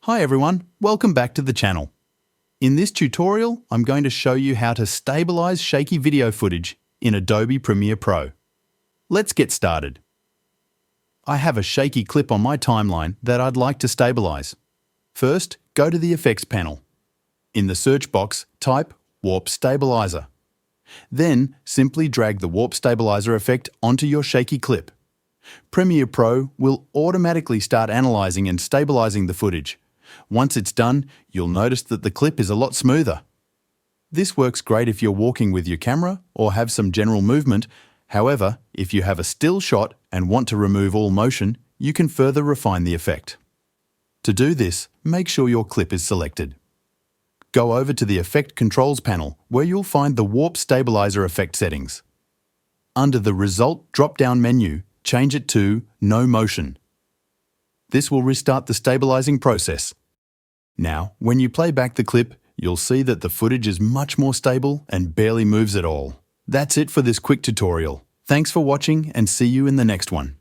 Hi everyone, welcome back to the channel. In this tutorial, I'm going to show you how to stabilize shaky video footage in Adobe Premiere Pro. Let's get started. I have a shaky clip on my timeline that I'd like to stabilize. First, go to the Effects panel. In the search box, type Warp Stabilizer. Then, simply drag the Warp Stabilizer effect onto your shaky clip. Premiere Pro will automatically start analyzing and stabilizing the footage. Once it's done, you'll notice that the clip is a lot smoother. This works great if you're walking with your camera or have some general movement. However, if you have a still shot and want to remove all motion, you can further refine the effect. To do this, make sure your clip is selected. Go over to the Effect Controls panel, where you'll find the Warp Stabilizer effect settings. Under the Result drop-down menu, change it to No Motion. This will restart the stabilizing process. Now, when you play back the clip, you'll see that the footage is much more stable and barely moves at all. That's it for this quick tutorial. Thanks for watching and see you in the next one.